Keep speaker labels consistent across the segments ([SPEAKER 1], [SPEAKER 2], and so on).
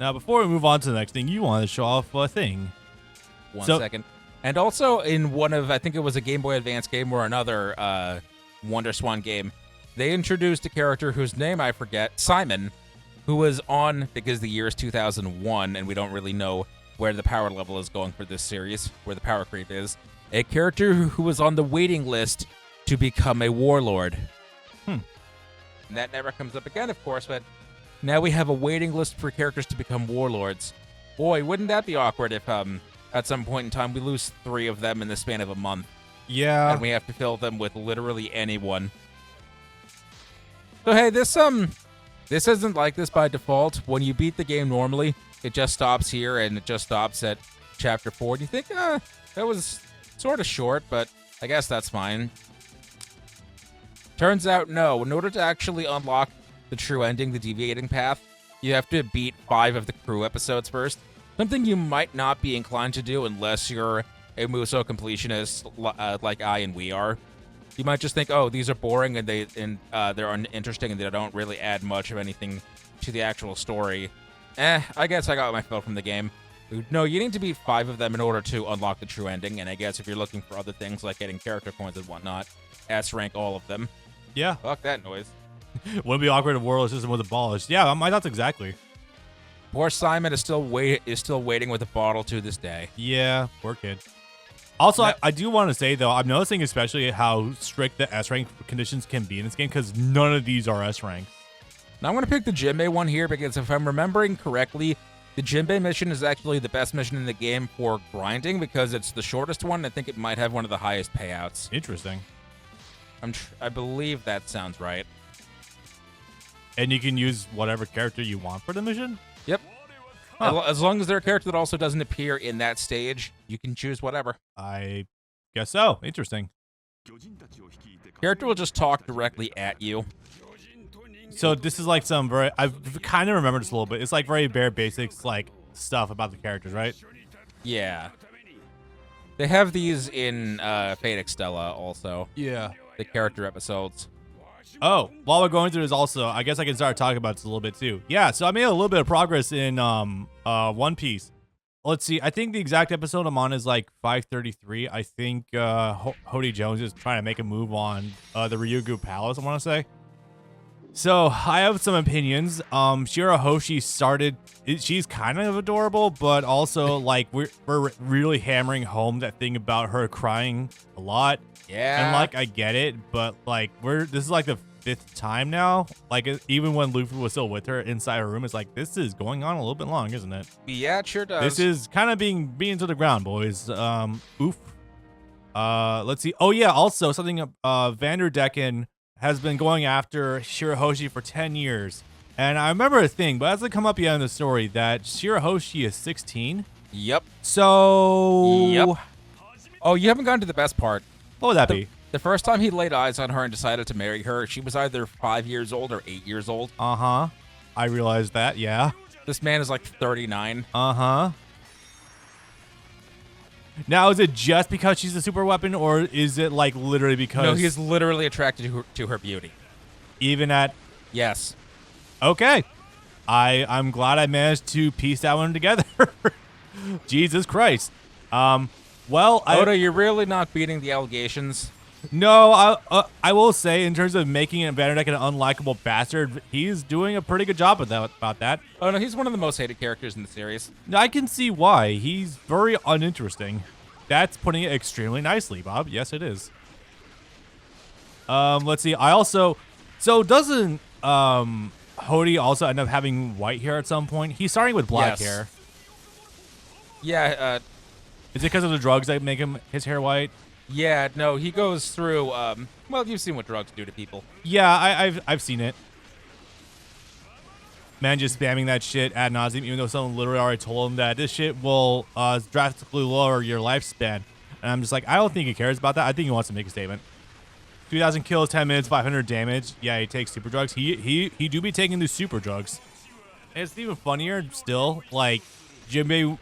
[SPEAKER 1] Now, before we move on to the next thing, you want to show off a thing.
[SPEAKER 2] One second. And also in one of, I think it was a Game Boy Advance game or another Wonder Swan game, they introduced a character whose name I forget, Simon, who was on, because the year is 2001, and we don't really know where the power level is going for this series, where the power creep is, a character who was on the waiting list to become a warlord. And that never comes up again, of course, but now we have a waiting list for characters to become warlords. Boy, wouldn't that be awkward if at some point in time we lose 3 of them in the span of a month.
[SPEAKER 1] Yeah.
[SPEAKER 2] And we have to fill them with literally anyone. So hey, this isn't like this by default. When you beat the game normally, it just stops here and it just stops at chapter 4. Do you think that was sort of short, but I guess that's fine. Turns out no. In order to actually unlock the true ending, the deviating path, you have to beat 5 of the crew episodes first. Something you might not be inclined to do unless you're a Muso completionist like I and we are. You might just think, oh, these are boring and they're uninteresting and they don't really add much of anything to the actual story. I guess I got my fill from the game. No, you need to beat 5 of them in order to unlock the true ending, and I guess if you're looking for other things like getting character points and whatnot, S-rank all of them.
[SPEAKER 1] Yeah.
[SPEAKER 2] Fuck that noise.
[SPEAKER 1] Wouldn't be awkward if warlord system was abolished. Yeah, my thoughts exactly.
[SPEAKER 2] Poor Simon is still waiting with a bottle to this day.
[SPEAKER 1] Yeah, poor kid. Also, I do want to say, though, I'm noticing especially how strict the S-rank conditions can be in this game, because none of these are S-rank.
[SPEAKER 2] Now I'm going to pick the Jinbei one here, because if I'm remembering correctly, the Jinbei mission is actually the best mission in the game for grinding, because it's the shortest one. I think it might have one of the highest payouts.
[SPEAKER 1] Interesting.
[SPEAKER 2] I believe that sounds right.
[SPEAKER 1] And you can use whatever character you want for the mission?
[SPEAKER 2] Yep.
[SPEAKER 1] Huh.
[SPEAKER 2] As long as they're a character that also doesn't appear in that stage, you can choose whatever.
[SPEAKER 1] I guess so. Interesting.
[SPEAKER 2] Character will just talk directly at you.
[SPEAKER 1] So this is like some very, I've kind of remembered this a little bit. It's like very bare basics, like stuff about the characters, right?
[SPEAKER 2] Yeah. They have these in Fate Extella also.
[SPEAKER 1] Yeah.
[SPEAKER 2] The character episodes.
[SPEAKER 1] Oh, while we're going through this also, I guess I can start talking about this a little bit too. Yeah, so I made a little bit of progress in One Piece. Let's see, I think the exact episode I'm on is like 533. I think Hody Jones is trying to make a move on the Ryugu Palace, I want to say. So I have some opinions. Shirahoshi started, she's kind of adorable, but also like we're really hammering home that thing about her crying a lot.
[SPEAKER 2] Yeah.
[SPEAKER 1] And like I get it, but like this is like the 5th time now. Like even when Luffy was still with her inside her room, it's like this is going on a little bit long, isn't it?
[SPEAKER 2] Yeah, it sure does.
[SPEAKER 1] This is kind of being to the ground, boys. Oof. Let's see. Oh yeah, also something Vanderdecken has been going after Shirahoshi for 10 years. And I remember a thing, but as it come up at the end of the story, that Shirahoshi is 16.
[SPEAKER 2] Yep.
[SPEAKER 1] So...
[SPEAKER 2] Yep. Oh, you haven't gotten to the best part.
[SPEAKER 1] What would that be?
[SPEAKER 2] The first time he laid eyes on her and decided to marry her, she was either 5 years old or 8 years old.
[SPEAKER 1] Uh-huh. I realized that, yeah.
[SPEAKER 2] This man is like 39.
[SPEAKER 1] Uh-huh. Now, is it just because she's a super weapon, or is it like literally because...
[SPEAKER 2] No, he's literally attracted to her beauty.
[SPEAKER 1] Even at...
[SPEAKER 2] Yes.
[SPEAKER 1] Okay. I'm glad I managed to piece that one together. Jesus Christ. Well,
[SPEAKER 2] Oda, you're really not beating the allegations.
[SPEAKER 1] No, I will say, in terms of making Vanderdecken an unlikable bastard, he's doing a pretty good job about that.
[SPEAKER 2] Oh, no, he's one of the most hated characters in the series.
[SPEAKER 1] I can see why. He's very uninteresting. That's putting it extremely nicely, Bob. Yes, it is. Let's see. I also... So, doesn't Hody also end up having white hair at some point? He's starting with black hair.
[SPEAKER 2] Yeah,
[SPEAKER 1] Is it because of the drugs that make his hair white?
[SPEAKER 2] Yeah, no, he goes through, well, you've seen what drugs do to people.
[SPEAKER 1] Yeah, I've seen it. Man just spamming that shit ad nauseum, even though someone literally already told him that this shit will drastically lower your lifespan. And I'm just like, I don't think he cares about that. I think he wants to make a statement. 2,000 kills, 10 minutes, 500 damage. Yeah, he takes super drugs. He do be taking the super drugs. And it's even funnier still, like, Jinbei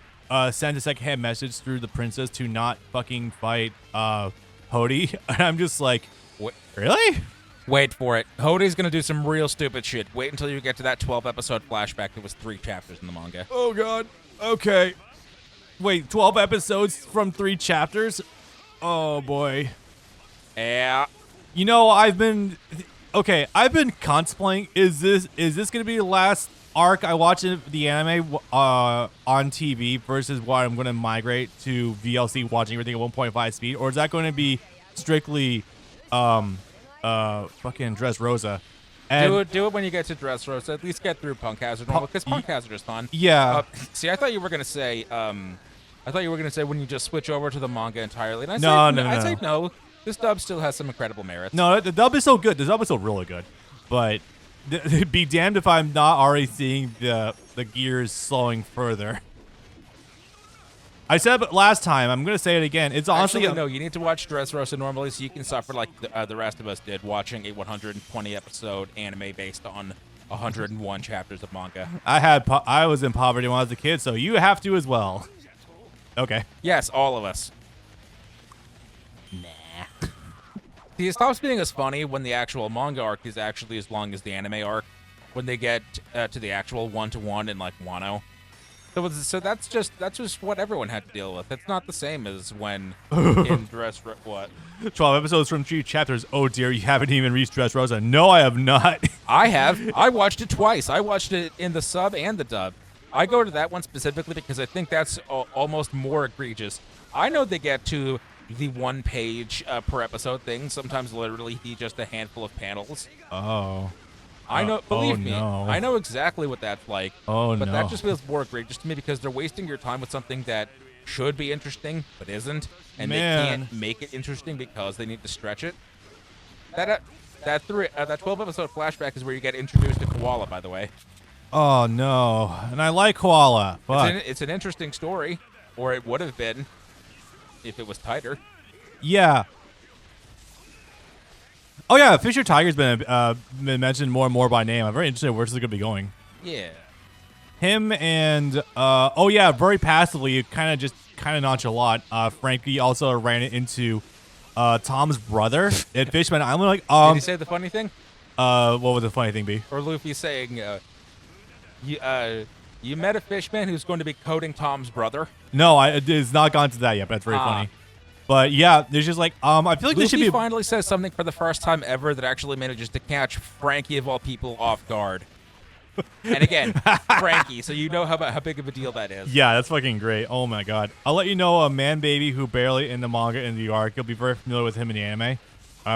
[SPEAKER 1] sent a secondhand message through the princess to not fucking fight Hody. And I'm just like, what? Really?
[SPEAKER 2] Wait for it. Hodei's gonna do some real stupid shit. Wait until you get to that 12-episode flashback that was 3 chapters in the manga.
[SPEAKER 1] Oh, God. Okay. Wait, 12 episodes from 3 chapters? Oh, boy.
[SPEAKER 2] Yeah.
[SPEAKER 1] You know, I've been contemplating, is this going to be the last arc I watch in the anime on TV versus what I'm going to migrate to VLC watching everything at 1.5 speed? Or is that going to be strictly fucking Dressrosa? And
[SPEAKER 2] Do it when you get to Dressrosa. At least get through Punk Hazard because Punk Hazard is fun.
[SPEAKER 1] Yeah.
[SPEAKER 2] See, I thought you were gonna say. I thought you were gonna say when you just switch over to the manga entirely. And I say no. This dub still has some incredible merits.
[SPEAKER 1] No, the dub is so good. The dub is still really good. But be damned if I'm not already seeing the gears slowing further. I said it last time. I'm gonna say it again. It's honestly
[SPEAKER 2] no. You need to watch Dressrosa normally so you can suffer like the rest of us did watching a 120 episode anime based on 101 chapters of manga.
[SPEAKER 1] I was in poverty when I was a kid, so you have to as well. Okay.
[SPEAKER 2] Yes, all of us. Nah. See, it stops being as funny when the actual manga arc is actually as long as the anime arc. When they get to the actual 1-to-1 in like Wano. So that's just what everyone had to deal with. It's not the same as when in what?
[SPEAKER 1] 12 episodes from 3 chapters. Oh dear, you haven't even reached Dressrosa. No, I have not.
[SPEAKER 2] I have. I watched it twice. I watched it in the sub and the dub. I go to that one specifically because I think that's almost more egregious. I know they get to the 1 page per episode thing, sometimes literally just a handful of panels.
[SPEAKER 1] Oh.
[SPEAKER 2] I know, believe me,
[SPEAKER 1] no.
[SPEAKER 2] I know exactly what that's like.
[SPEAKER 1] Oh,
[SPEAKER 2] but
[SPEAKER 1] no.
[SPEAKER 2] that just feels more egregious to me because they're wasting your time with something that should be interesting but isn't, and they can't make it interesting because they need to stretch it. That 12 episode flashback is where you get introduced to Koala, by the way.
[SPEAKER 1] Oh no, and I like Koala. Fuck.
[SPEAKER 2] It's an interesting story, or it would have been if it was tighter.
[SPEAKER 1] Yeah. Oh yeah, Fisher Tiger's been mentioned more and more by name. I'm very interested in where this is gonna be going.
[SPEAKER 2] Yeah.
[SPEAKER 1] Him and very passively, kind of nonchalant. Frankie also ran it into Tom's brother at Fishman Island. Like,
[SPEAKER 2] did he say the funny thing?
[SPEAKER 1] What would the funny thing be?
[SPEAKER 2] Or Luffy saying, you met a fishman who's going to be coding Tom's brother?
[SPEAKER 1] No, it's not gone to that yet, but that's very funny. But yeah, there's just like I feel like
[SPEAKER 2] Luffy
[SPEAKER 1] this should be
[SPEAKER 2] finally says something for the first time ever that actually manages to catch Frankie of all people off guard. And again, Frankie, so you know how big of a deal that is.
[SPEAKER 1] Yeah, that's fucking great. Oh my god. I'll let you know a man baby who barely in the manga in the arc. You'll be very familiar with him in the anime.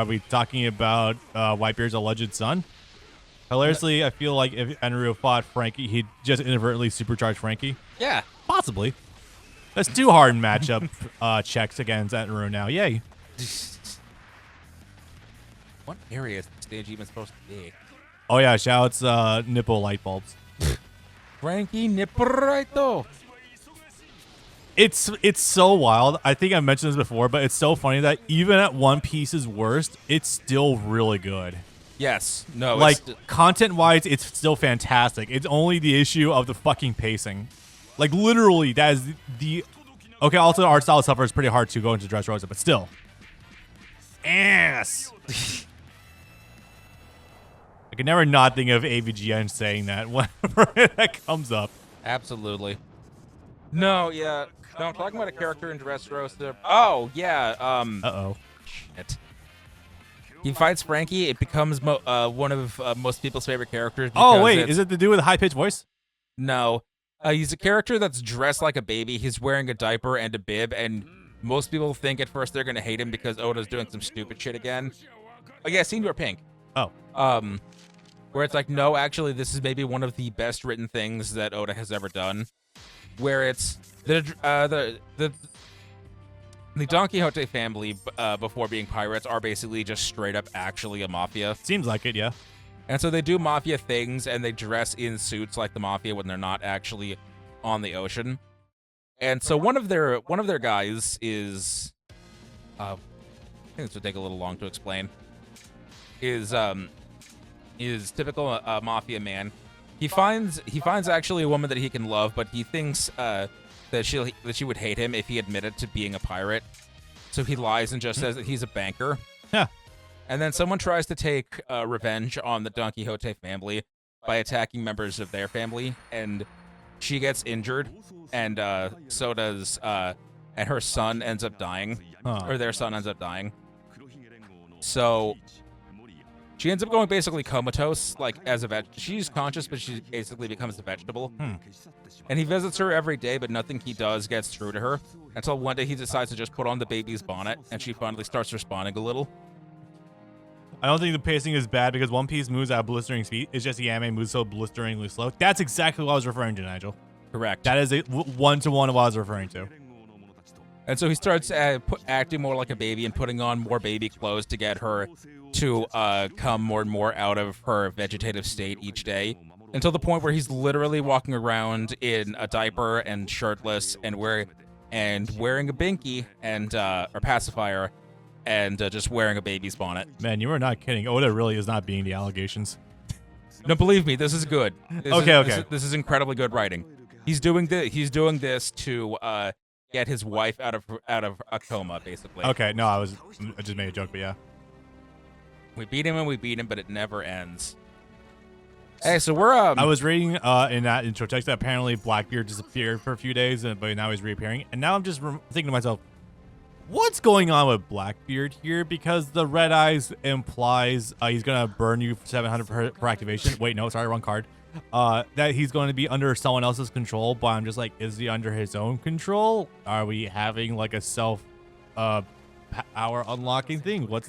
[SPEAKER 1] We're talking about Whitebeard's alleged son. Hilariously, I feel like if Enru fought Frankie, he'd just inadvertently supercharge Frankie.
[SPEAKER 2] Yeah.
[SPEAKER 1] Possibly. That's 2 hard matchup checks against Enru now. Yay.
[SPEAKER 2] What area is the stage even supposed to be?
[SPEAKER 1] Oh yeah, shouts nipple light bulbs.
[SPEAKER 2] Frankie Nipperito.
[SPEAKER 1] It's so wild. I think I mentioned this before, but it's so funny that even at One Piece's worst, it's still really good.
[SPEAKER 2] Yes. No.
[SPEAKER 1] Like, content-wise, it's still fantastic. It's only the issue of the fucking pacing. Like, literally, that is the... Okay, also, the art style suffers pretty hard to go into Dressrosa, but still. Ass! I can never not think of AVGN saying that whenever that comes up.
[SPEAKER 2] Absolutely. No, yeah. No, I'm talking about a character in Dressrosa. Oh, yeah.
[SPEAKER 1] Uh-oh.
[SPEAKER 2] Shit. He fights Frankie. It becomes one of most people's favorite characters.
[SPEAKER 1] Oh, wait. Is it to do with a high-pitched voice?
[SPEAKER 2] No. He's a character that's dressed like a baby. He's wearing a diaper and a bib, and most people think at first they're going to hate him because Oda's doing some stupid shit again. Oh, yeah, Senior Pink.
[SPEAKER 1] Oh.
[SPEAKER 2] Where it's like, no, actually, this is maybe one of the best written things that Oda has ever done. Where it's the Don Quixote family, before being pirates, are basically just straight up actually a mafia.
[SPEAKER 1] Seems like it, yeah.
[SPEAKER 2] And so they do mafia things, and they dress in suits like the mafia when they're not actually on the ocean. And so one of their guys is, I think this would take a little long to explain, is typical mafia man. He finds actually a woman that he can love, but he thinks that she would hate him if he admitted to being a pirate. So he lies and just says that he's a banker.
[SPEAKER 1] Yeah.
[SPEAKER 2] And then someone tries to take revenge on the Don Quixote family by attacking members of their family, and she gets injured, and so does, and her son ends up dying, or their son ends up dying. So she ends up going basically comatose, like as a she's conscious, but she basically becomes a vegetable. And he visits her every day, but nothing he does gets through to her until one day he decides to just put on the baby's bonnet, and she finally starts responding a little.
[SPEAKER 1] I don't think the pacing is bad because One Piece moves at blistering speed. It's just the anime moves so blisteringly slow. That's exactly what I was referring to, Nigel.
[SPEAKER 2] Correct.
[SPEAKER 1] That is a one-to-one of what I was referring to.
[SPEAKER 2] And so he starts acting more like a baby and putting on more baby clothes to get her to come more and more out of her vegetative state each day, until the point where he's literally walking around in a diaper and shirtless and wearing a binky and or pacifier and just wearing a baby's bonnet.
[SPEAKER 1] Man, you are not kidding. Oda really is not being the allegations.
[SPEAKER 2] No, believe me, this is good. This is incredibly good writing. He's doing this to get his wife out of a coma, basically.
[SPEAKER 1] Okay, no, I just made a joke, but yeah.
[SPEAKER 2] We beat him and we beat him, but it never ends. Hey, so we're
[SPEAKER 1] I was reading in that intro text that apparently Blackbeard disappeared for a few days, but now he's reappearing. And now I'm just thinking to myself, what's going on with Blackbeard here? Because the red eyes implies he's gonna burn you for 700 per activation. Wait, no, sorry, wrong card. That he's going to be under someone else's control, but I'm just like, is he under his own control? Are we having like a self power unlocking thing? What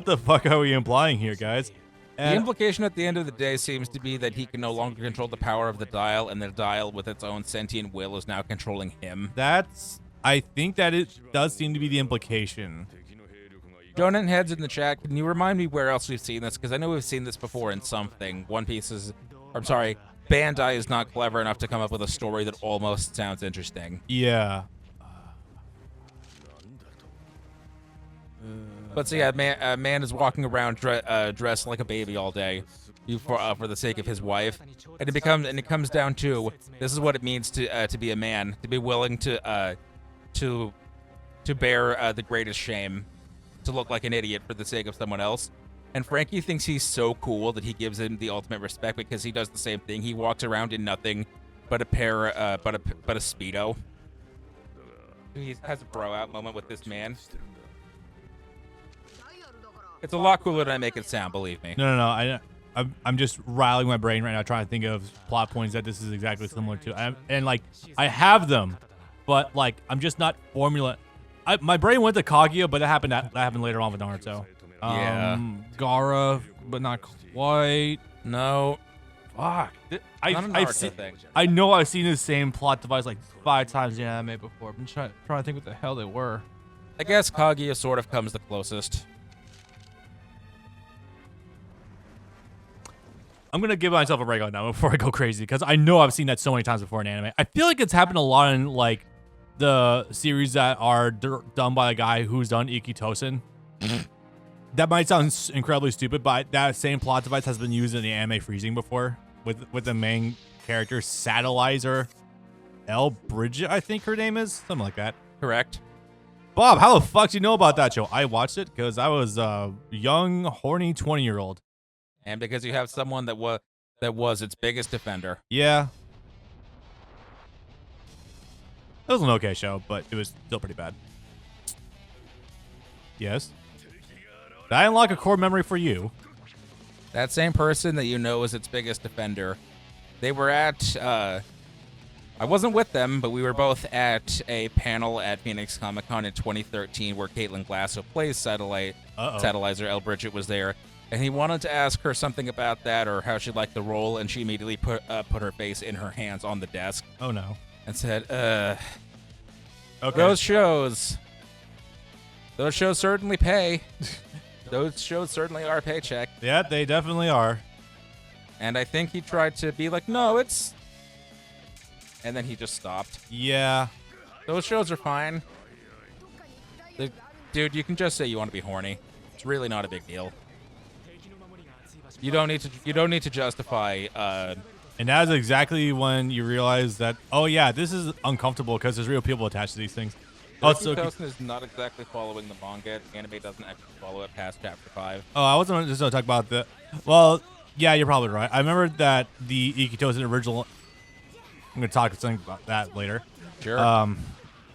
[SPEAKER 1] the fuck are we implying here, guys?
[SPEAKER 2] The implication at the end of the day seems to be that he can no longer control the power of the dial, and the dial with its own sentient will is now controlling him.
[SPEAKER 1] I think that it does seem to be the implication.
[SPEAKER 2] Jonan Heads in the chat, can you remind me where else we've seen this? Because I know we've seen this before in something. Bandai is not clever enough to come up with a story that almost sounds interesting.
[SPEAKER 1] Yeah.
[SPEAKER 2] But so yeah, man is walking around dressed like a baby all day for the sake of his wife, and it comes down to this is what it means to be a man, to be willing to bear the greatest shame, to look like an idiot for the sake of someone else. And Frankie thinks he's so cool that he gives him the ultimate respect because he does the same thing. He walks around in nothing but a Speedo. He has a bro out moment with this man. It's a lot cooler than I make it sound, believe me.
[SPEAKER 1] No. I'm just riling my brain right now trying to think of plot points that this is exactly similar to. And like, I have them, but like, I'm just not my brain went to Kaguya, but that happened later on with Naruto.
[SPEAKER 2] Yeah.
[SPEAKER 1] Gaara, but not quite.
[SPEAKER 2] No.
[SPEAKER 1] Fuck.
[SPEAKER 2] Thing.
[SPEAKER 1] I know I've seen the same plot device like 5 times in anime before. I'm trying to think what the hell they were.
[SPEAKER 2] I guess Kaguya sort of comes the closest.
[SPEAKER 1] I'm going to give myself a break on that before I go crazy, because I know I've seen that so many times before in anime. I feel like it's happened a lot in like the series that are done by a guy who's done Ikitosen. That might sound incredibly stupid, but that same plot device has been used in the anime Freezing before with the main character, Satellizer L. Bridget, I think her name is. Something like that.
[SPEAKER 2] Correct.
[SPEAKER 1] Bob, how the fuck do you know about that show? I watched it because I was a young, horny 20-year-old.
[SPEAKER 2] And because you have someone that was its biggest defender.
[SPEAKER 1] Yeah. It was an okay show, but it was still pretty bad. Yes. Did I unlock a core memory for you?
[SPEAKER 2] That same person that you know is its biggest defender. They were at, I wasn't with them, but we were both at a panel at Phoenix Comic Con in 2013 where Caitlin Glass, who plays Satellizer L. Bridget, was there. And he wanted to ask her something about that or how she liked the role, and she immediately put her face in her hands on the desk.
[SPEAKER 1] Oh, no.
[SPEAKER 2] And said,
[SPEAKER 1] okay.
[SPEAKER 2] Those shows certainly pay. Those shows certainly are a paycheck.
[SPEAKER 1] Yeah, they definitely are.
[SPEAKER 2] And I think he tried to be like, no, it's... And then he just stopped.
[SPEAKER 1] Yeah.
[SPEAKER 2] Those shows are fine. Dude, you can just say you want to be horny. It's really not a big deal. You don't need to justify.
[SPEAKER 1] And that is exactly when you realize that, oh yeah, this is uncomfortable because there's real people attached to these things. Oh,
[SPEAKER 2] Ricky
[SPEAKER 1] so
[SPEAKER 2] Tosin is not exactly following the manga. Anime doesn't actually follow it past chapter 5.
[SPEAKER 1] oh, I wasn't just gonna talk about the. Well, yeah, you're probably right. I remember that the Ikitosen original. I'm gonna talk something about that later.
[SPEAKER 2] Sure.
[SPEAKER 1] I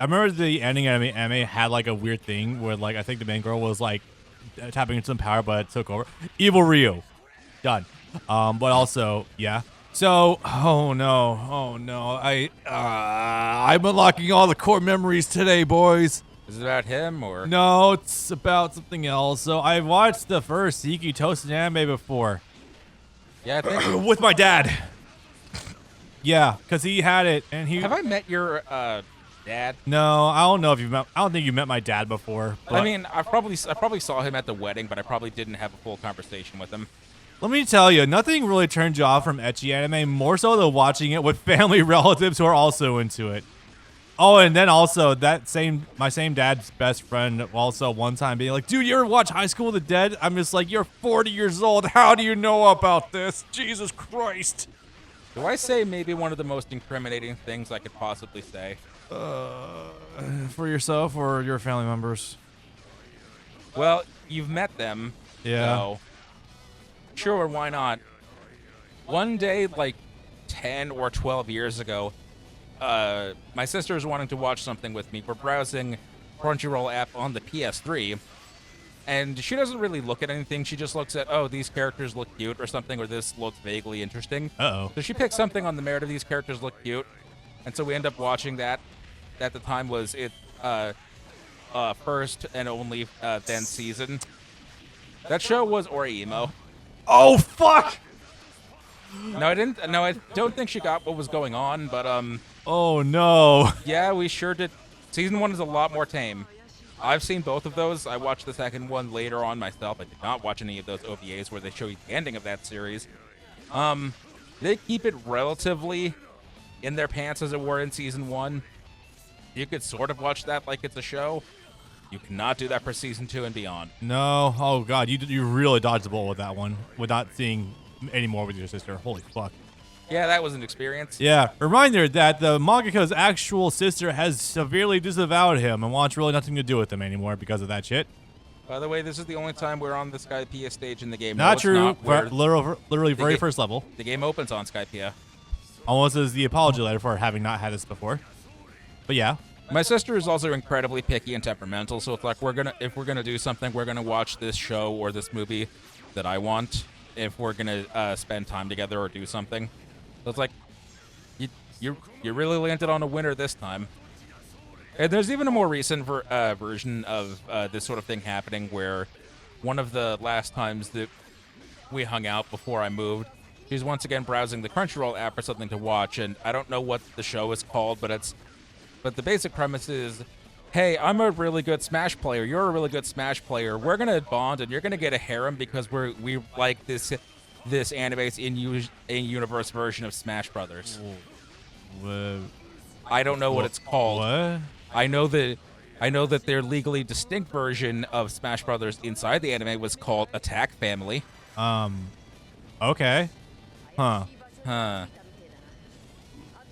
[SPEAKER 1] remember the ending anime had like a weird thing where like I think the main girl was like tapping into some power, but it took over. Evil Ryu, done. But also, yeah. So, oh no, I'm unlocking all the core memories today, boys.
[SPEAKER 2] Is it about him or?
[SPEAKER 1] No, it's about something else. So I watched the first Iki Toasted anime before
[SPEAKER 2] Yeah, I think.
[SPEAKER 1] with my dad. Yeah, because he had it, and he.
[SPEAKER 2] Have I met your dad?
[SPEAKER 1] No, I don't know if you met. I don't think you met my dad before. But
[SPEAKER 2] I mean, I probably saw him at the wedding, but I probably didn't have a full conversation with him.
[SPEAKER 1] let me tell you, nothing really turns you off from ecchi anime more so than watching it with family relatives who are also into it. Oh, and then also my same dad's best friend also one time being like, dude, you ever watch High School of the Dead? I'm just like, you're 40 years old. How do you know about this? Jesus Christ.
[SPEAKER 2] Do I say maybe one of the most incriminating things I could possibly say?
[SPEAKER 1] For yourself or your family members?
[SPEAKER 2] Well, you've met them.
[SPEAKER 1] Yeah.
[SPEAKER 2] So, sure, why not? One day, like 10 or 12 years ago, my sister was wanting to watch something with me. We're browsing Crunchyroll app on the PS3, and she doesn't really look at anything. She just looks at, oh, these characters look cute or something, or this looks vaguely interesting.
[SPEAKER 1] Uh-oh.
[SPEAKER 2] So she picks something on the merit of these characters look cute, and so we end up watching that. At the time was it first and only then season. That show was Orihimo.
[SPEAKER 1] Oh, fuck!
[SPEAKER 2] No, I didn't. No, I don't think she got what was going on, but
[SPEAKER 1] Oh, no.
[SPEAKER 2] yeah, we sure did. Season 1 is a lot more tame. I've seen both of those. I watched the second one later on myself. I did not watch any of those OVAs where they show you the ending of that series. They keep it relatively in their pants, as it were, in season 1. You could sort of watch that like it's a show. You cannot do that for season 2 and beyond.
[SPEAKER 1] No. Oh, God. You really dodged the bullet with that one without seeing any more with your sister. Holy fuck.
[SPEAKER 2] Yeah, that was an experience.
[SPEAKER 1] Yeah. Reminder that the mangaka's actual sister has severely disavowed him and wants really nothing to do with him anymore because of that shit.
[SPEAKER 2] By the way, this is the only time we're on the Skypeia stage in the game.
[SPEAKER 1] Not
[SPEAKER 2] it's
[SPEAKER 1] true.
[SPEAKER 2] Not.
[SPEAKER 1] Literally very first level.
[SPEAKER 2] The game opens on Skypeia.
[SPEAKER 1] Almost as the apology letter for having not had this before. But yeah.
[SPEAKER 2] My sister is also incredibly picky and temperamental, so it's like if we're gonna do something, we're gonna watch this show or this movie that I want. If we're gonna spend time together or do something, so it's like you really landed on a winner this time. And there's even a more recent version of this sort of thing happening, where one of the last times that we hung out before I moved, she's once again browsing the Crunchyroll app for something to watch, and I don't know what the show is called, but the basic premise is, hey, I'm a really good Smash player. You're a really good Smash player. We're gonna bond, and you're gonna get a harem because we like this anime's in-universe version of Smash Brothers. I don't know what it's called.
[SPEAKER 1] What?
[SPEAKER 2] I know that their legally distinct version of Smash Brothers inside the anime was called Attack Family.
[SPEAKER 1] Okay. Huh.
[SPEAKER 2] I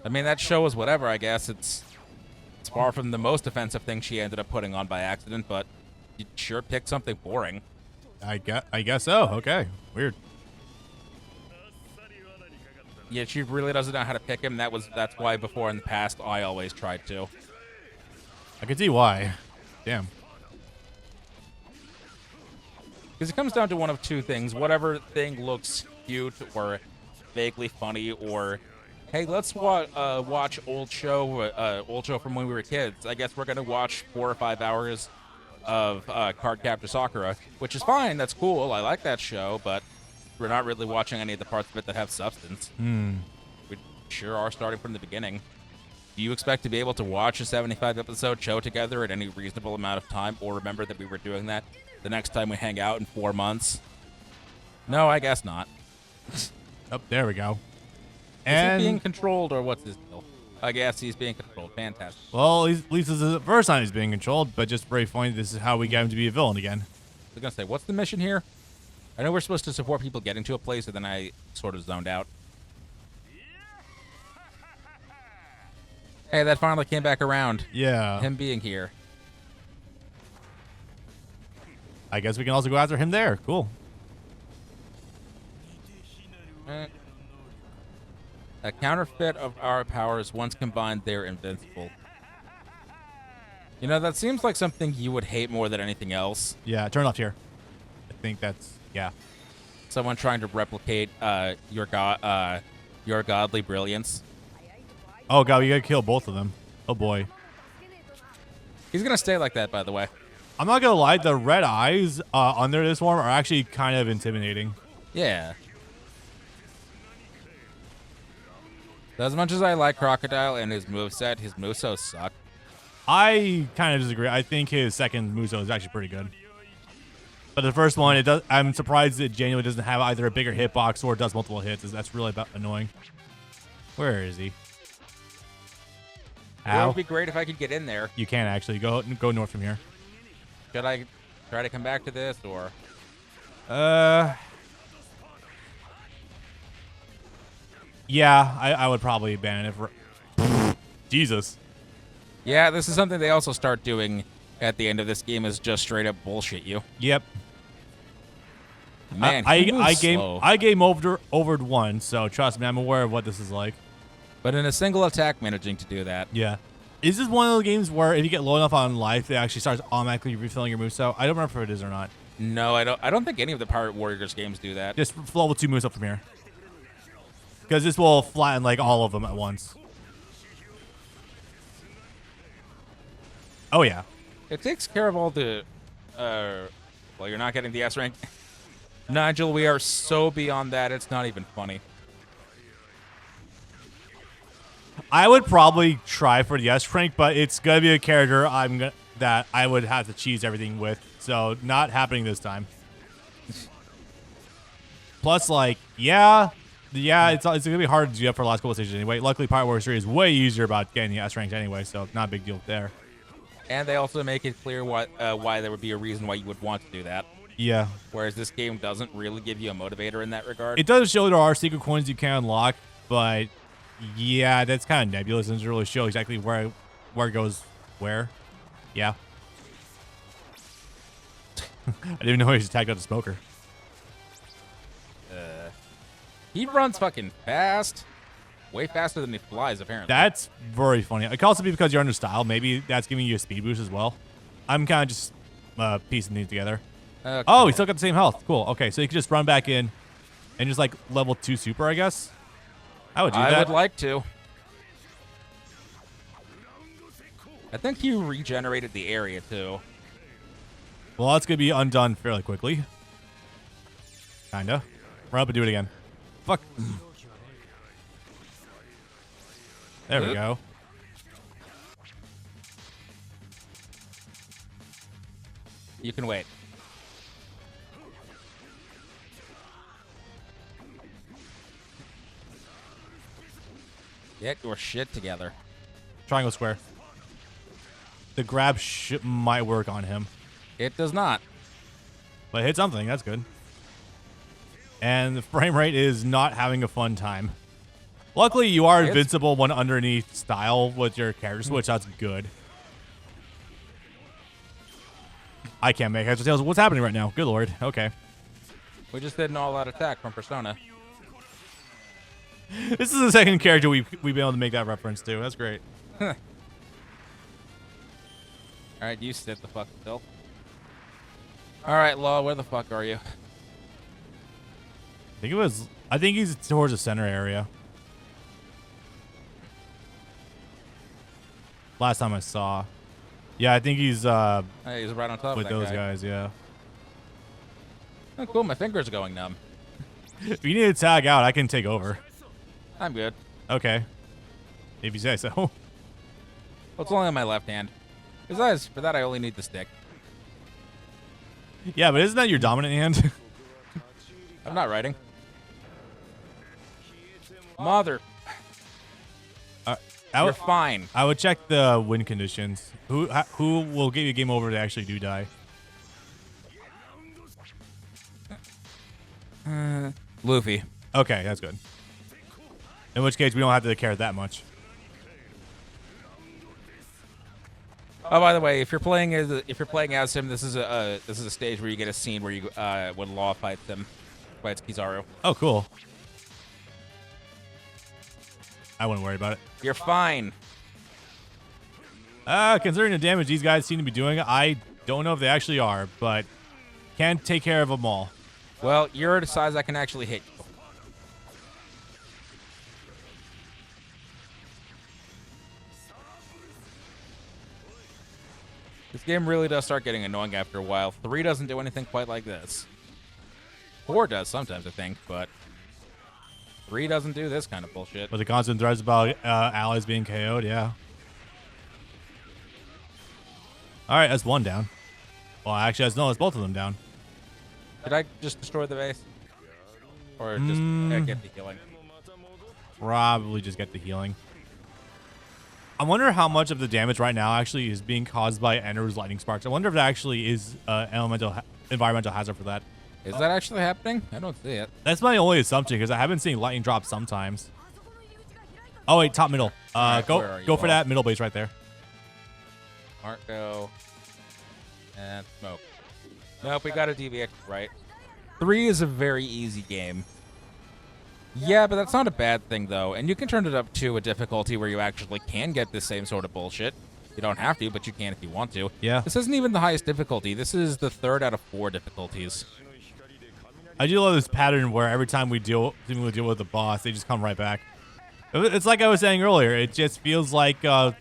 [SPEAKER 2] mean, that show is whatever, I guess. It's far from the most offensive thing she ended up putting on by accident, but you sure picked something boring.
[SPEAKER 1] I guess so. Okay. Weird.
[SPEAKER 2] Yeah, she really doesn't know how to pick him. That's why before in the past I always tried to.
[SPEAKER 1] I can see why. Damn.
[SPEAKER 2] Because it comes down to one of two things. Whatever thing looks cute or vaguely funny, or hey, let's watch old show from when we were kids. I guess we're gonna watch 4 or 5 hours of Cardcaptor Sakura, which is fine. That's cool. I like that show, but we're not really watching any of the parts of it that have substance. We sure are starting from the beginning. Do you expect to be able to watch a 75-episode show together at any reasonable amount of time, or remember that we were doing that the next time we hang out in 4 months? No, I guess not.
[SPEAKER 1] Oh, there we go.
[SPEAKER 2] Is he being controlled, or what's his deal? I guess he's being controlled. Fantastic.
[SPEAKER 1] Well, at least this is the first time he's being controlled, but just very funny. This is how we get him to be a villain again.
[SPEAKER 2] I was gonna say, what's the mission here? I know we're supposed to support people getting to a place, and then I sort of zoned out. Hey, that finally came back around.
[SPEAKER 1] Yeah.
[SPEAKER 2] Him being here.
[SPEAKER 1] I guess we can also go after him there. Cool.
[SPEAKER 2] A counterfeit of our powers. Once combined, they're invincible. You know, that seems like something you would hate more than anything else.
[SPEAKER 1] Yeah, turn left here. I think that's, yeah.
[SPEAKER 2] Someone trying to replicate your godly brilliance.
[SPEAKER 1] Oh, God, we gotta kill both of them. Oh, boy.
[SPEAKER 2] He's gonna stay like that, by the way.
[SPEAKER 1] I'm not gonna lie, the red eyes under this form are actually kind of intimidating.
[SPEAKER 2] Yeah. As much as I like Crocodile and his moveset, his Musos suck.
[SPEAKER 1] I kind of disagree. I think his second Muso is actually pretty good. But the first one, it does. I'm surprised it genuinely doesn't have either a bigger hitbox or does multiple hits. That's really annoying. Where is he?
[SPEAKER 2] It would be great if I could get in there.
[SPEAKER 1] You can actually go north from here.
[SPEAKER 2] Should I try to come back to this or?
[SPEAKER 1] Yeah, I would probably ban it for. Jesus.
[SPEAKER 2] Yeah, this is something they also start doing at the end of this game is just straight up bullshit you.
[SPEAKER 1] Yep.
[SPEAKER 2] Man,
[SPEAKER 1] I game overed one, so trust me, I'm aware of what this is like.
[SPEAKER 2] But in a single attack, managing to do that.
[SPEAKER 1] Yeah. Is this one of those games where if you get low enough on life, it actually starts automatically refilling your moveset? I don't remember if it is or not.
[SPEAKER 2] No, I don't think any of the Pirate Warriors games do that.
[SPEAKER 1] Just level 2 moves up from here. Because this will flatten like all of them at once. Oh, yeah.
[SPEAKER 2] It takes care of all the... well, you're not getting the S rank. Nigel, we are so beyond that, it's not even funny.
[SPEAKER 1] I would probably try for the S rank, but it's going to be a character that I would have to cheese everything with. So, not happening this time. Plus, like, yeah, it's going to be hard to do that for the last couple stages anyway. Luckily, Pirate Warriors 3 is way easier about getting the S rank anyway, so not a big deal there.
[SPEAKER 2] And they also make it clear why there would be a reason why you would want to do that.
[SPEAKER 1] Yeah.
[SPEAKER 2] Whereas this game doesn't really give you a motivator in that regard.
[SPEAKER 1] It does show there are secret coins you can unlock, but yeah, that's kind of nebulous. It doesn't really show exactly where it goes where. Yeah. I didn't even know he just tagged out the smoker.
[SPEAKER 2] He runs fucking fast. Way faster than he flies, apparently.
[SPEAKER 1] That's very funny. It could also be because you're under style. Maybe that's giving you a speed boost as well. I'm kind of just piecing these together.
[SPEAKER 2] Okay.
[SPEAKER 1] Oh, he still got the same health. Cool. Okay, so you can just run back in and just like level 2 super, I guess. I would do that.
[SPEAKER 2] I would like to. I think you regenerated the area, too.
[SPEAKER 1] Well, that's going to be undone fairly quickly. Kinda. Run up and do it again. Fuck. There we go.
[SPEAKER 2] You can wait. Get your shit together.
[SPEAKER 1] Triangle square. The grab might work on him.
[SPEAKER 2] It does not.
[SPEAKER 1] But hit something. That's good. And the frame rate is not having a fun time. Luckily, you are invincible when underneath style with your character switch. That's good. I can't make heads or tails. What's happening right now? Good lord. Okay.
[SPEAKER 2] We just did an all-out attack from Persona.
[SPEAKER 1] This is the second character we've been able to make that reference to. That's great.
[SPEAKER 2] All right, you sit the fuck still. All right, Law, where the fuck are you?
[SPEAKER 1] I think he's towards the center area. Last time I saw. Yeah, I think he's
[SPEAKER 2] Hey, he's right on top
[SPEAKER 1] with
[SPEAKER 2] of that
[SPEAKER 1] those
[SPEAKER 2] guy.
[SPEAKER 1] guys, yeah.
[SPEAKER 2] Oh, cool, my fingers are going numb.
[SPEAKER 1] If you need to tag out, I can take over.
[SPEAKER 2] I'm good.
[SPEAKER 1] Okay. If you say so.
[SPEAKER 2] Well, it's only on my left hand. Besides, for that I only need the stick.
[SPEAKER 1] Yeah, but isn't that your dominant hand?
[SPEAKER 2] I'm not writing. Mother. You're fine.
[SPEAKER 1] I would check the win conditions. Who will get you a game over to actually do die?
[SPEAKER 2] Luffy.
[SPEAKER 1] Okay, that's good. In which case, we don't have to care that much.
[SPEAKER 2] Oh, by the way, if you're playing as him, this is a stage where you get a scene where you when Law fights Kizaru.
[SPEAKER 1] Oh, cool. I wouldn't worry about it.
[SPEAKER 2] You're fine.
[SPEAKER 1] Considering the damage these guys seem to be doing, I don't know if they actually are, but can't take care of them all.
[SPEAKER 2] Well, you're the size that can actually hit you. This game really does start getting annoying after a while. 3 doesn't do anything quite like this. 4 does sometimes, I think, but 3 doesn't do this kind of bullshit.
[SPEAKER 1] But the constant threats about allies being KO'd, yeah. All right, that's one down. Well, actually, that's both of them down.
[SPEAKER 2] Did I just destroy the base? Or just get the healing?
[SPEAKER 1] Probably just get the healing. I wonder how much of the damage right now actually is being caused by Ender's lightning sparks. I wonder if that actually is environmental hazard for that.
[SPEAKER 2] Is that actually happening? I don't see it.
[SPEAKER 1] That's my only assumption because I haven't seen lightning drop sometimes. Oh wait, top middle.
[SPEAKER 2] Right,
[SPEAKER 1] go for that middle base right there.
[SPEAKER 2] Marco and smoke. Nope, we got to deviate right. 3 is a very easy game. Yeah, but that's not a bad thing, though. And you can turn it up to a difficulty where you actually can get this same sort of bullshit. You don't have to, but you can if you want to.
[SPEAKER 1] Yeah.
[SPEAKER 2] This isn't even the highest difficulty. This is the 3rd out of 4 difficulties.
[SPEAKER 1] I do love this pattern where every time we deal with the boss, they just come right back. It's like I was saying earlier. It just feels like a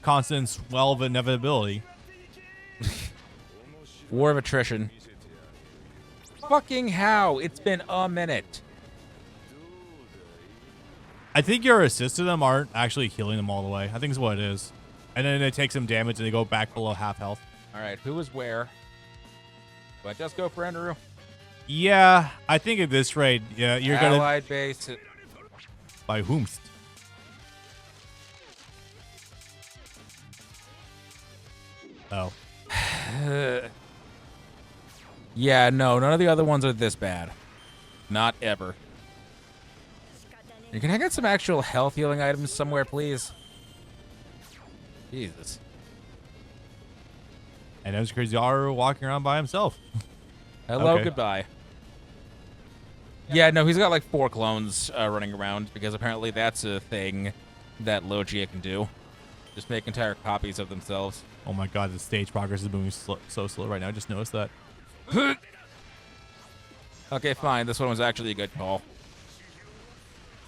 [SPEAKER 1] constant swell of inevitability.
[SPEAKER 2] War of attrition. Fucking how? It's been a minute.
[SPEAKER 1] I think your assists to them aren't actually healing them all the way. I think is what it is. And then they take some damage and they go back below half health.
[SPEAKER 2] All right, who is where? Do I just go for Enderu?
[SPEAKER 1] Yeah, I think at this rate, yeah, you're gonna
[SPEAKER 2] Allied base.
[SPEAKER 1] by whomst. Oh.
[SPEAKER 2] Yeah, no, none of the other ones are this bad. Not ever. Can I get some actual health healing items somewhere, please? Jesus.
[SPEAKER 1] And there's Kizaru walking around by himself.
[SPEAKER 2] Hello,
[SPEAKER 1] Okay.
[SPEAKER 2] goodbye. Yeah, no, he's got like 4 clones running around because apparently that's a thing that Logia can do. Just make entire copies of themselves.
[SPEAKER 1] Oh my god, the stage progress is moving so slow right now. I just noticed that.
[SPEAKER 2] Okay, fine. This one was actually a good call.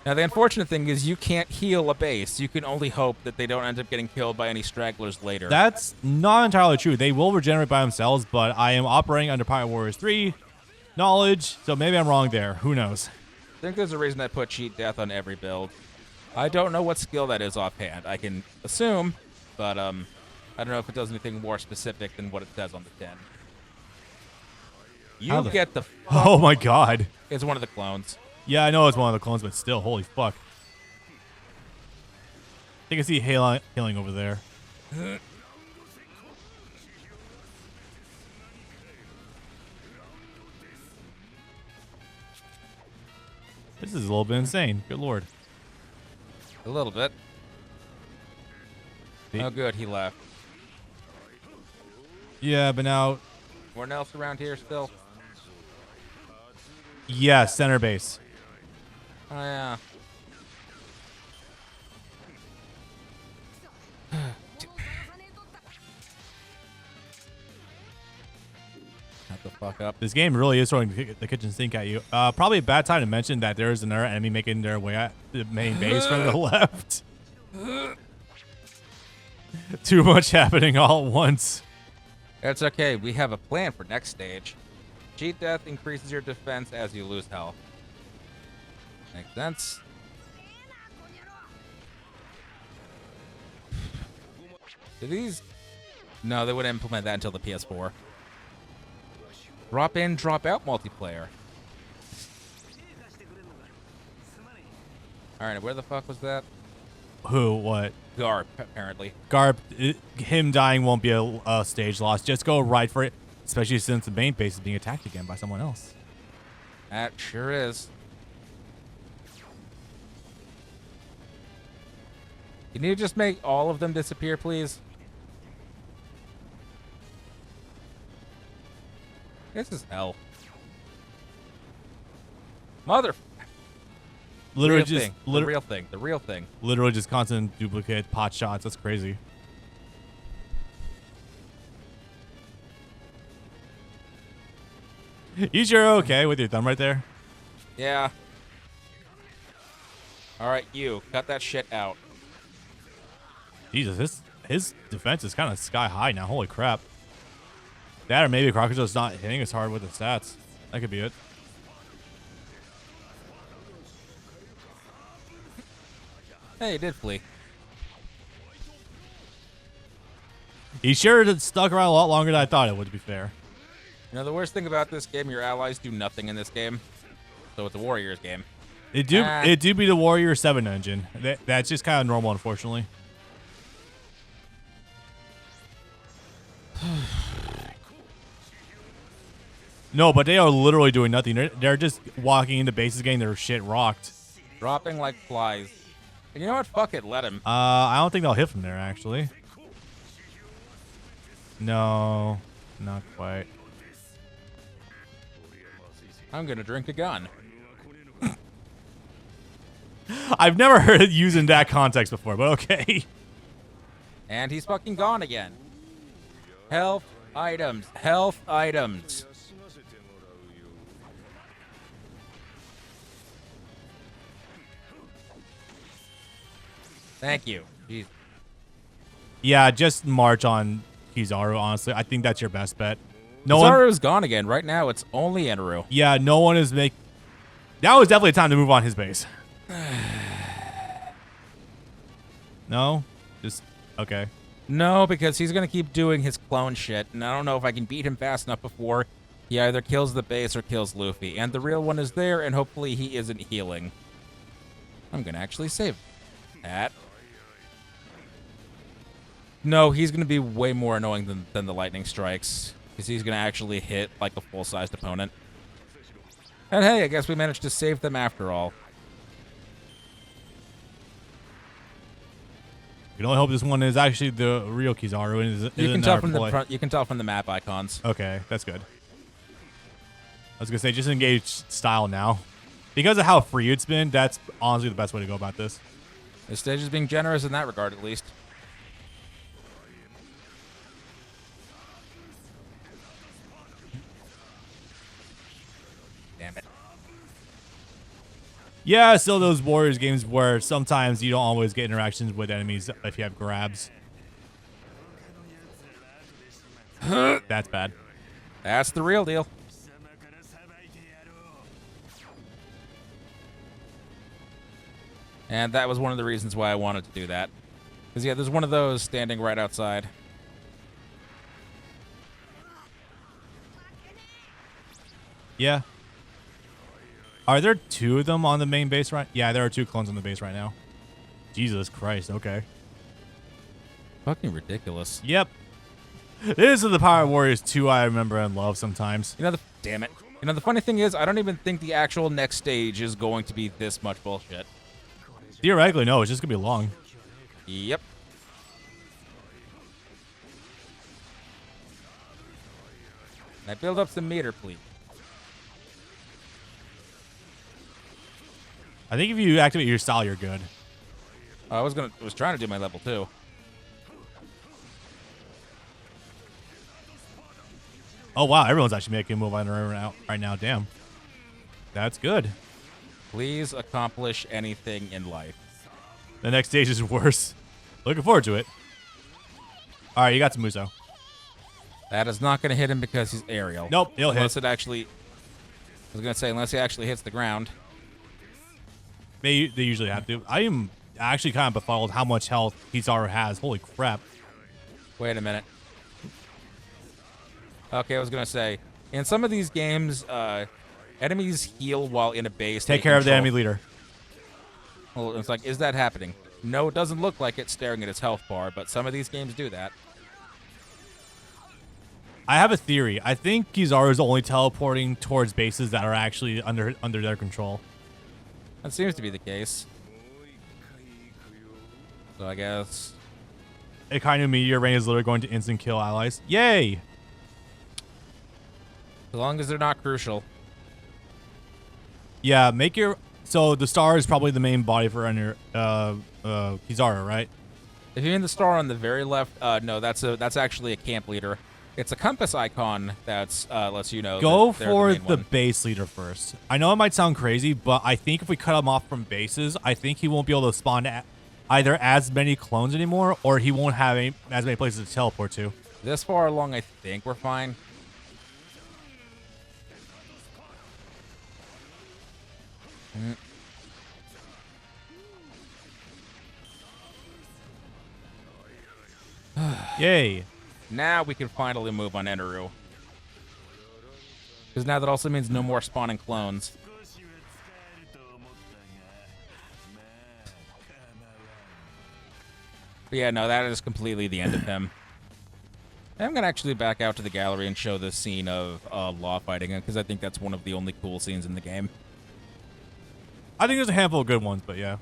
[SPEAKER 2] Now, the unfortunate thing is you can't heal a base. You can only hope that they don't end up getting killed by any stragglers later.
[SPEAKER 1] That's not entirely true. They will regenerate by themselves, but I am operating under Pirate Warriors 3 knowledge, so maybe I'm wrong there. Who knows?
[SPEAKER 2] I think there's a reason I put cheat death on every build. I don't know what skill that is offhand. I can assume, but I don't know if it does anything more specific than what it says on the 10. You get the fuck.
[SPEAKER 1] Oh my god.
[SPEAKER 2] It's one of the clones.
[SPEAKER 1] Yeah, I know it's one of the clones, but still, holy fuck. I think I see healing over there. This is a little bit insane. Good lord.
[SPEAKER 2] A little bit. Oh, good. He left.
[SPEAKER 1] Yeah, but now...
[SPEAKER 2] Anyone else around here still?
[SPEAKER 1] Yeah, center base.
[SPEAKER 2] Oh, yeah. Shut the fuck up.
[SPEAKER 1] This game really is throwing the kitchen sink at you. Probably a bad time to mention that there is another enemy making their way at the main base from the left. Too much happening all at once.
[SPEAKER 2] That's okay. We have a plan for next stage. Cheat death increases your defense as you lose health. Makes sense. Do these... No, they wouldn't implement that until the PS4. Drop in, drop out multiplayer. Alright, where the fuck was that?
[SPEAKER 1] Who? What?
[SPEAKER 2] Garp, apparently.
[SPEAKER 1] Garp, him dying won't be a stage loss. Just go right for it, especially since the main base is being attacked again by someone else.
[SPEAKER 2] That sure is. You need to just make all of them disappear, please? This is hell. Mother.
[SPEAKER 1] Literally
[SPEAKER 2] Real
[SPEAKER 1] just
[SPEAKER 2] thing. The real thing. The real thing.
[SPEAKER 1] literally just constant duplicate pot shots. That's crazy. You sure okay with your thumb right there?
[SPEAKER 2] Yeah. All right, you cut that shit out.
[SPEAKER 1] Jesus, his defense is kind of sky high now. Holy crap. That or maybe Crocodile's not hitting as hard with the stats. That could be it.
[SPEAKER 2] Hey, he did flee.
[SPEAKER 1] He sure did stuck around a lot longer than I thought it would, to be fair.
[SPEAKER 2] You know, the worst thing about this game, your allies do nothing in this game. So it's a Warriors game.
[SPEAKER 1] It do be the Warrior 7 engine. That's just kind of normal, unfortunately. No, but they are literally doing nothing. They're just walking into bases, getting their shit rocked.
[SPEAKER 2] Dropping like flies. And you know what? Fuck it. Let him.
[SPEAKER 1] I don't think they'll hit from there, actually. No, not quite.
[SPEAKER 2] I'm going to drink a gun.
[SPEAKER 1] I've never heard it used in that context before, but okay.
[SPEAKER 2] And he's fucking gone again. Health items. Health items. Thank you. Jeez.
[SPEAKER 1] Yeah, just march on Kizaru, honestly. I think that's your best bet. No one.
[SPEAKER 2] Kizaru's gone again. Right now, it's only Enru.
[SPEAKER 1] Yeah, no one is make. That was definitely time to move on his base. No? Just, okay.
[SPEAKER 2] No, because he's going to keep doing his clone shit, and I don't know if I can beat him fast enough before he either kills the base or kills Luffy. And the real one is there, and hopefully he isn't healing. I'm going to actually save that. No, he's going to be way more annoying than the lightning strikes, because he's going to actually hit like a full-sized opponent. And hey, I guess we managed to save them after all.
[SPEAKER 1] You can only hope this one is actually the real Kizaru. And
[SPEAKER 2] You can tell from the you can tell from the map icons.
[SPEAKER 1] Okay, that's good. I was gonna say just engage style now, because of how free it's been. That's honestly the best way to go about this.
[SPEAKER 2] This stage is being generous in that regard, at least. Damn it.
[SPEAKER 1] Yeah, still those Warriors games where sometimes you don't always get interactions with enemies if you have grabs. That's bad.
[SPEAKER 2] That's the real deal. And that was one of the reasons why I wanted to do that. Because, yeah, there's one of those standing right outside.
[SPEAKER 1] Yeah. Are there two of them on the main base right? Yeah, there are two clones on the base right now. Jesus Christ, okay.
[SPEAKER 2] Fucking ridiculous.
[SPEAKER 1] Yep. This is the Power Warriors 2 I remember and love sometimes.
[SPEAKER 2] You know, damn it. You know, the funny thing is, I don't even think the actual next stage is going to be this much bullshit.
[SPEAKER 1] Theoretically, no, it's just going to be long.
[SPEAKER 2] Yep. Now build up some meter, please.
[SPEAKER 1] I think if you activate your style, you're good.
[SPEAKER 2] I was trying to do my level 2.
[SPEAKER 1] Oh, wow, everyone's actually making a move on right now. Damn. That's good.
[SPEAKER 2] Please accomplish anything in life.
[SPEAKER 1] The next stage is worse. Looking forward to it. All right, you got some Muso.
[SPEAKER 2] That is not going to hit him because he's aerial.
[SPEAKER 1] Nope, he'll hit.
[SPEAKER 2] Unless it actually... I was going to say, unless he actually hits the ground.
[SPEAKER 1] They usually have to. I am actually kind of befuddled how much health Kizaru has. Holy crap.
[SPEAKER 2] Wait a minute. Okay, I was going to say, in some of these games, enemies heal while in a base.
[SPEAKER 1] Take care of the enemy leader.
[SPEAKER 2] Well, it's like, is that happening? No, it doesn't look like it staring at its health bar, but some of these games do that.
[SPEAKER 1] I have a theory. I think Kizaru is only teleporting towards bases that are actually under their control.
[SPEAKER 2] That seems to be the case. So I guess...
[SPEAKER 1] A kind of meteor rain is literally going to instant kill allies. Yay!
[SPEAKER 2] As long as they're not crucial.
[SPEAKER 1] Yeah, make your... So the star is probably the main body for Kizaru, right?
[SPEAKER 2] If you mean the star on the very left, no, that's actually a camp leader. It's a compass icon that's lets you know.
[SPEAKER 1] Go
[SPEAKER 2] that they're
[SPEAKER 1] for
[SPEAKER 2] the,
[SPEAKER 1] the base leader first. I know it might sound crazy, but I think if we cut him off from bases, I think he won't be able to spawn either as many clones anymore, or he won't have as many places to teleport to.
[SPEAKER 2] This far along, I think we're fine.
[SPEAKER 1] Yay.
[SPEAKER 2] Now we can finally move on Eneru. Because now that also means no more spawning clones. But yeah, no, that is completely the end of him. I'm going to actually back out to the gallery and show this scene of law fighting, because I think that's one of the only cool scenes in the game.
[SPEAKER 1] I think there's a handful of good ones, but yeah.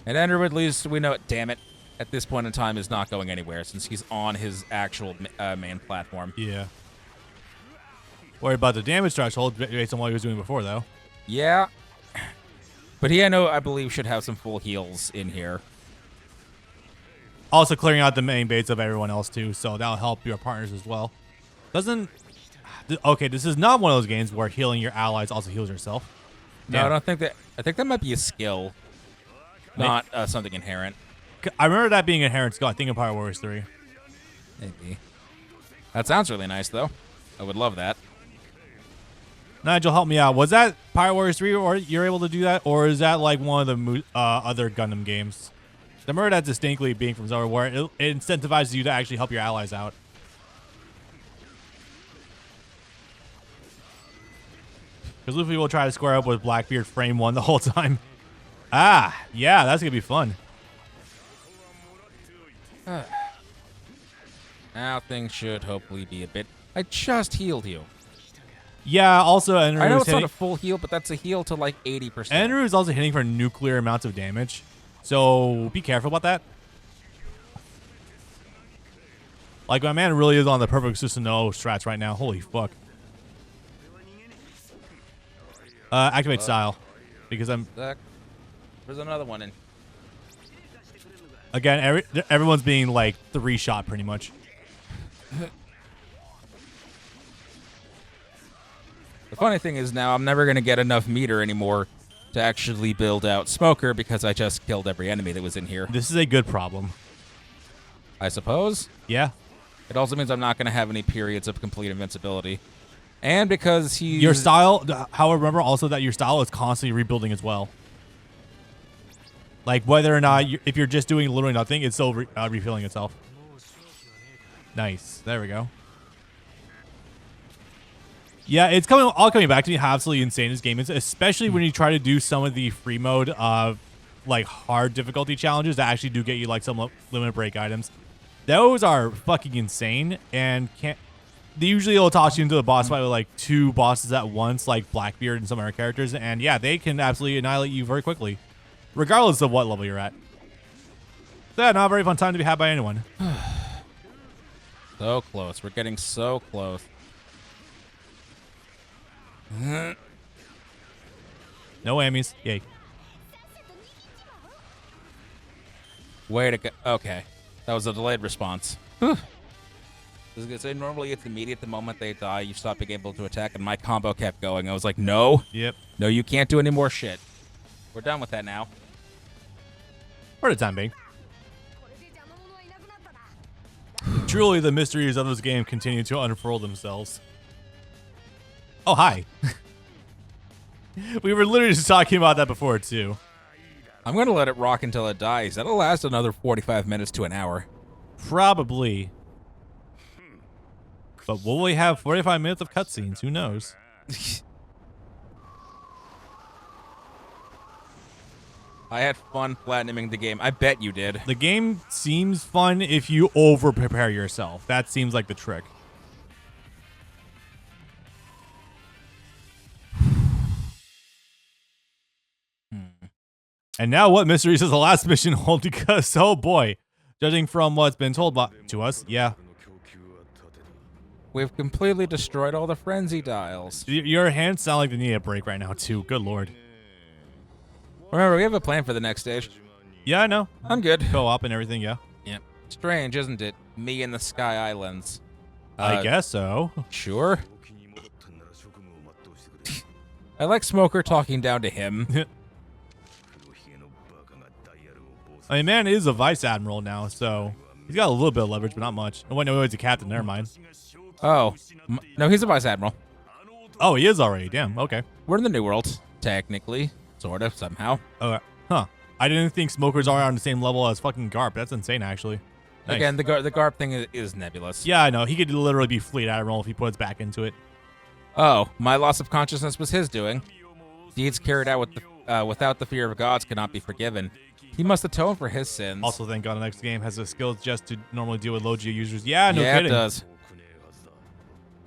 [SPEAKER 2] And Ender, at least we know, damn it, at this point in time is not going anywhere since he's on his actual main platform.
[SPEAKER 1] Yeah. Worry about the damage threshold based on what he was doing before, though.
[SPEAKER 2] Yeah. But he, I believe, should have some full heals in here.
[SPEAKER 1] Also clearing out the main base of everyone else, too, so that'll help your partners as well. Okay, this is not one of those games where healing your allies also heals yourself.
[SPEAKER 2] No, I don't think that. I think that might be a skill, not something inherent.
[SPEAKER 1] I remember that being inherent skill, I think in Pirate Warriors 3.
[SPEAKER 2] Maybe. That sounds really nice, though. I would love that.
[SPEAKER 1] Nigel, help me out. Was that Pirate Warriors 3, or you're able to do that, or is that like one of the other Gundam games? I remember that distinctly being from Zelda, where it incentivizes you to actually help your allies out. Because Luffy will try to square up with Blackbeard Frame 1 the whole time. Ah, yeah, that's going to be fun.
[SPEAKER 2] Now things should hopefully be a bit... I just healed you.
[SPEAKER 1] Yeah, also Enru
[SPEAKER 2] I know
[SPEAKER 1] is
[SPEAKER 2] it's not a full heal, but that's a heal to like 80%.
[SPEAKER 1] Enru is also hitting for nuclear amounts of damage. So be careful about that. Like, my man really is on the perfect Susanoo strats right now. Holy fuck. Activate style. Because I'm...
[SPEAKER 2] There's another one in.
[SPEAKER 1] Again, everyone's being, like, 3-shot pretty much.
[SPEAKER 2] The funny thing is now I'm never going to get enough meter anymore to actually build out Smoker because I just killed every enemy that was in here.
[SPEAKER 1] This is a good problem.
[SPEAKER 2] I suppose.
[SPEAKER 1] Yeah.
[SPEAKER 2] It also means I'm not going to have any periods of complete invincibility. And because he's...
[SPEAKER 1] Your style, however, remember also that your style is constantly rebuilding as well. Like, whether or not, if you're just doing literally nothing, it's still refilling itself. Nice. There we go. Yeah, it's all coming back to me how absolutely insane this game is, especially when you try to do some of the free mode of, like, hard difficulty challenges that actually do get you, like, some limit break items. Those are fucking insane, and they usually will toss you into the boss fight with, like, 2 bosses at once, like Blackbeard and some other characters, and yeah, they can absolutely annihilate you very quickly, regardless of what level you're at. So, yeah, not a very fun time to be had by anyone.
[SPEAKER 2] So close. We're getting so close.
[SPEAKER 1] No whammies. Yay.
[SPEAKER 2] Way to go. Okay. That was a delayed response. I was going to say, normally it's immediate the moment they die, you stop being able to attack, and my combo kept going. I was like, no.
[SPEAKER 1] Yep.
[SPEAKER 2] No, you can't do any more shit. We're done with that now.
[SPEAKER 1] For the time being. Truly, the mysteries of this game continue to unfurl themselves. Oh, hi. We were literally just talking about that before, too.
[SPEAKER 2] I'm going to let it rock until it dies. That'll last another 45 minutes to an hour.
[SPEAKER 1] Probably. But will we have 45 minutes of cutscenes? Who knows?
[SPEAKER 2] I had fun platinuming the game. I bet you did.
[SPEAKER 1] The game seems fun if you over-prepare yourself. That seems like the trick. And now what mysteries does the last mission hold? Because, oh boy. Judging from what's been told to us, yeah.
[SPEAKER 2] We've completely destroyed all the frenzy dials.
[SPEAKER 1] Your hands sound like they need a break right now, too. Good lord.
[SPEAKER 2] Remember, we have a plan for the next stage.
[SPEAKER 1] Yeah, I know.
[SPEAKER 2] I'm good.
[SPEAKER 1] Co-op and everything, yeah.
[SPEAKER 2] Yep. Strange, isn't it? Me and the Sky Islands.
[SPEAKER 1] I guess so.
[SPEAKER 2] Sure. I like Smoker talking down to him.
[SPEAKER 1] I mean, man is a vice admiral now, so he's got a little bit of leverage, but not much. Oh, wait, no, he's a captain. Never mind.
[SPEAKER 2] Oh. No, he's a vice admiral.
[SPEAKER 1] Oh, he is already. Damn. Okay.
[SPEAKER 2] We're in the New World, technically. Sort of, somehow.
[SPEAKER 1] Huh. I didn't think smokers are on the same level as fucking Garp. That's insane, actually. Nice.
[SPEAKER 2] Again, the Garp thing is nebulous.
[SPEAKER 1] Yeah, I know. He could literally be fleet admiral if he puts back into it.
[SPEAKER 2] Oh, my loss of consciousness was his doing. Deeds carried out without the fear of gods cannot be forgiven. He must atone for his sins.
[SPEAKER 1] Also, thank God the next game has the skills just to normally deal with low G users. Yeah, no
[SPEAKER 2] yeah,
[SPEAKER 1] kidding.
[SPEAKER 2] It does.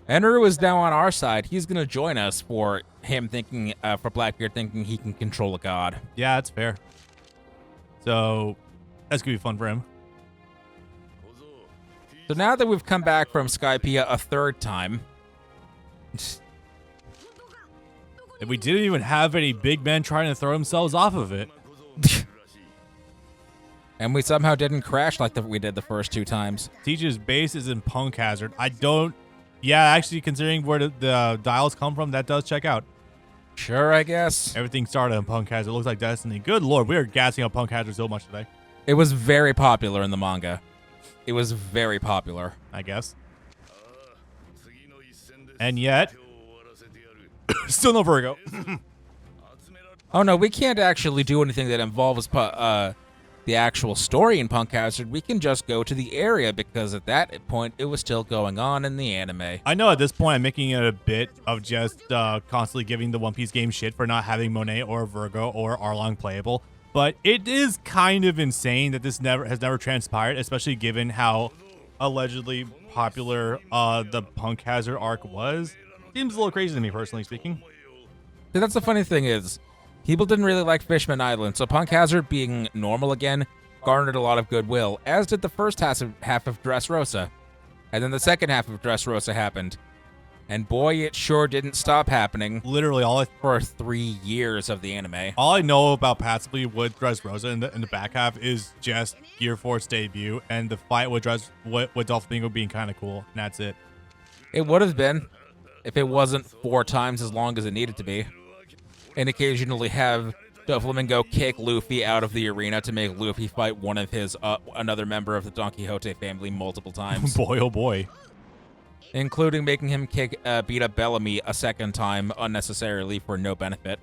[SPEAKER 2] Enru is now on our side. He's going to join us for him thinking, for Blackbeard thinking he can control a god.
[SPEAKER 1] Yeah, that's fair. So, that's going to be fun for him.
[SPEAKER 2] So now that we've come back from Skypeia a third time...
[SPEAKER 1] And we didn't even have any big men trying to throw themselves off of it.
[SPEAKER 2] And we somehow didn't crash like we did the first 2 times.
[SPEAKER 1] Teach's base is in Punk Hazard. I don't... Yeah, actually, considering where the dials come from, that does check out.
[SPEAKER 2] Sure, I guess.
[SPEAKER 1] Everything started in Punk Hazard. It looks like Destiny. Good lord, we are gassing up Punk Hazard so much today.
[SPEAKER 2] It was very popular in the manga. It was very popular.
[SPEAKER 1] I guess. And yet... still no Virgo.
[SPEAKER 2] Oh no, we can't actually do anything that involves the actual story in Punk Hazard. We can just go to the area because at that point it was still going on in the anime.
[SPEAKER 1] I know at this point I'm making it a bit of just constantly giving the One Piece game shit for not having Monet or Virgo or Arlong playable, but it is kind of insane that this has never transpired, especially given how allegedly popular the Punk Hazard arc was. Seems a little crazy to me, personally speaking.
[SPEAKER 2] See, that's the funny thing is, people didn't really like Fishman Island, so Punk Hazard being normal again garnered a lot of goodwill, as did the first half of Dressrosa. And then the second half of Dressrosa happened. And boy, it sure didn't stop happening.
[SPEAKER 1] Literally,
[SPEAKER 2] for 3 years of the anime.
[SPEAKER 1] All I know about passively with Dressrosa in the back half is just Gear Force debut and the fight with Doflamingo being kind of cool, and that's it.
[SPEAKER 2] It would have been, if it wasn't 4 times as long as it needed to be. And occasionally have Doflamingo kick Luffy out of the arena to make Luffy fight one of his another member of the Don Quixote family multiple times.
[SPEAKER 1] Boy, oh boy.
[SPEAKER 2] Including making him beat up Bellamy a second time unnecessarily for no benefit.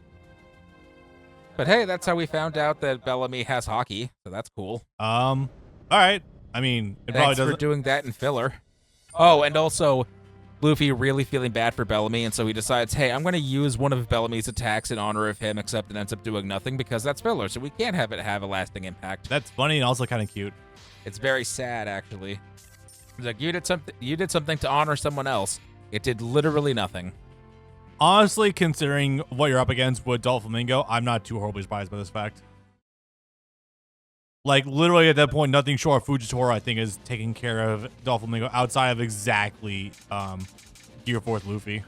[SPEAKER 2] But hey, that's how we found out that Bellamy has hockey, so that's cool.
[SPEAKER 1] All right. I mean, it probably doesn't...
[SPEAKER 2] for doing that in filler. Oh, and also... Luffy really feeling bad for Bellamy, and so he decides, hey, I'm going to use one of Bellamy's attacks in honor of him, except it ends up doing nothing because that's filler, so we can't have it have a lasting impact.
[SPEAKER 1] That's funny and also kind of cute.
[SPEAKER 2] It's very sad, actually. It's like, you did something to honor someone else. It did literally nothing.
[SPEAKER 1] Honestly, considering what you're up against with Doflamingo, I'm not too horribly surprised by this fact. Like, literally at that point, nothing short of Fujitora, I think, is taking care of Doflamingo outside of exactly Gear 4th Luffy.